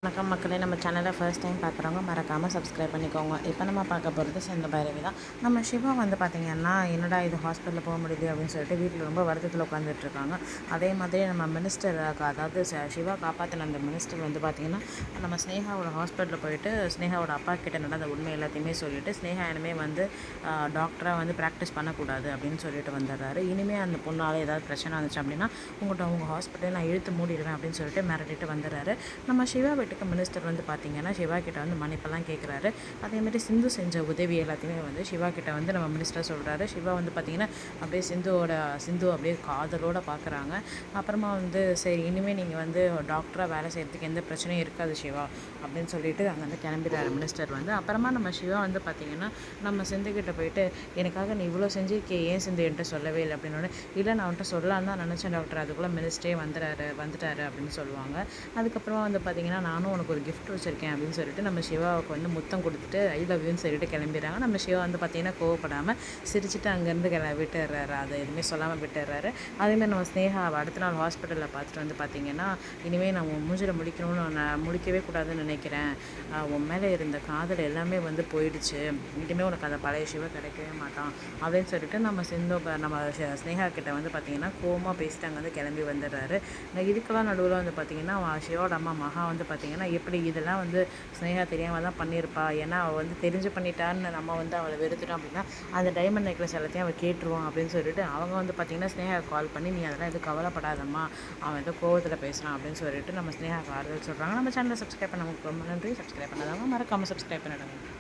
வணக்கம் மக்களே, நம்ம சேனலை ஃபர்ஸ்ட் டைம் பார்க்குறவங்க மறக்காமல் சப்ஸ்கிரைப் பண்ணிக்கோங்க. இப்போ நம்ம பார்க்க போகிறது சிந்து பைரவி தான். நம்ம சிவா பார்த்திங்கன்னா, என்னடா இது ஹாஸ்பிட்டலில் போக முடியுது அப்படின்னு சொல்லிட்டு வீட்டில் ரொம்ப வருத்தத்தில் உட்காந்துட்ருக்காங்க. அதே மாதிரி நம்ம மினிஸ்டர், அதாவது சிவா காப்பாற்றின அந்த மினிஸ்டர் பார்த்திங்கன்னா, நம்ம ஸ்னேகாவோட ஹாஸ்பிட்டலில் போயிட்டு ஸ்னேகாவோட அப்பா கிட்ட நடந்த உண்மை எல்லாத்தையுமே சொல்லிவிட்டு, ஸ்னேகா இனிமேல் டாக்டராக ப்ராக்டிஸ் பண்ணக்கூடாது அப்படின்னு சொல்லிட்டு வந்துடுறாரு. இனிமேல் அந்த பொண்ணால் ஏதாவது பிரச்சனை வந்துச்சு அப்படின்னா உங்கள் ஹாஸ்பிட்டலை நான் இழுத்து மூடிடுவேன் அப்படின்னு சொல்லிட்டு மிரட்டிட்டு வந்துடுறாரு. நம்ம சிவா மினிஸ்டர் பார்த்திங்கன்னா சிவா கிட்ட மன்னிப்பெல்லாம் கேட்குறாரு. அதேமாதிரி சிந்து செஞ்ச உதவி எல்லாத்தையுமே சிவா கிட்ட நம்ம மினிஸ்டர் சொல்கிறாரு. சிவா பார்த்திங்கன்னா அப்படியே சிந்து அப்படியே காதலோடு பார்க்குறாங்க. அப்புறமா சரி இனிமேல் நீங்கள் டாக்டராக வேலை செய்கிறதுக்கு எந்த பிரச்சனையும் இருக்காது சிவா அப்படின்னு சொல்லிட்டு அங்கேருந்து கிளம்பிடுறாரு மினிஸ்டர். அப்புறமா நம்ம சிவா பார்த்திங்கன்னா நம்ம சிந்துக்கிட்ட போயிட்டு, எனக்காக நீ இவ்வளோ செஞ்சுருக்கே, ஏன் சிந்து என்கிட்ட சொல்லவே இல்லை அப்படின்னு. இல்லை நான் அவன்கிட்ட சொல்லலான்னு தான் நினச்சேன் டாக்டர், அதுக்குள்ளே மினிஸ்டரே வந்துட்டாரு அப்படின்னு சொல்லுவாங்க. அதுக்கப்புறமா பார்த்திங்கன்னா, நானும் உனக்கு ஒரு கிஃப்ட் வச்சுருக்கேன் அப்படின்னு சொல்லிட்டு நம்ம சிவாவுக்கு முத்தம் கொடுத்துட்டு ஐ லவ் யூன்னு சொல்லிட்டு கிளம்பிடுறாங்க. நம்ம சிவா பார்த்திங்கன்னா கோவப்படாமல் சிரிச்சுட்டு அங்கேருந்து விட்டுடுறாரு. அதை எதுவுமே சொல்லாமல் விட்டுடுறாரு. அதேமாதிரி நம்ம ஸ்னேகா அடுத்த நாள் ஹாஸ்பிட்டலில் பார்த்துட்டு பார்த்திங்கன்னா, இனிமேல் நான் உன் மூஞ்சில் முடிக்கணும்னு நான் முடிக்கவே கூடாதுன்னு நினைக்கிறேன். உன் மேலே இருந்த காதல் எல்லாமே போயிடுச்சு. இனிமேல் உனக்கு அந்த பழைய சிவா கிடைக்கவே மாட்டான் அப்படின்னு சொல்லிட்டு நம்ம நம்ம ஸ்னேகா கிட்ட பார்த்திங்கன்னா கோவமாக பேசிட்டு அங்கேருந்து கிளம்பி வந்துடுறாரு. இதுக்கெல்லாம் நடுவில் பார்த்திங்கன்னா சிவாவோட அம்மா மகா பார்த்திங்கன்னா, எப்படி இதெல்லாம் ஸ்னேகா தெரியாமல் தான் பண்ணியிருப்பா, ஏன்னா அவள் தெரிஞ்சு பண்ணிட்டான்னு நம்ம அவளை வெறுத்துட்டோம் அப்படின்னா அந்த டைமண்ட் நெக்லஸ் எல்லாத்தையும் அவள் கேட்டுருவான் அப்படின்னு சொல்லிட்டு அவங்க பார்த்திங்கன்னா ஸ்னேகா கால் பண்ணி, நீ அதெல்லாம் எதுவும் கவலைப்படாதம்மா, அவன் ஏதோ கோவத்தில் பேசுகிறான் அப்படின்னு சொல்லிட்டு நம்ம ஸ்னேகா ஆறுதல் சொல்கிறாங்க. நம்ம சேனலை சப்ஸ்கிரைப் பண்ண நமக்கு ரொம்ப நன்றி. சப்ஸ்கிரைப் பண்ணாதவங்க மறக்காமல் சப்ஸ்கிரைப் பண்ணிடுங்க.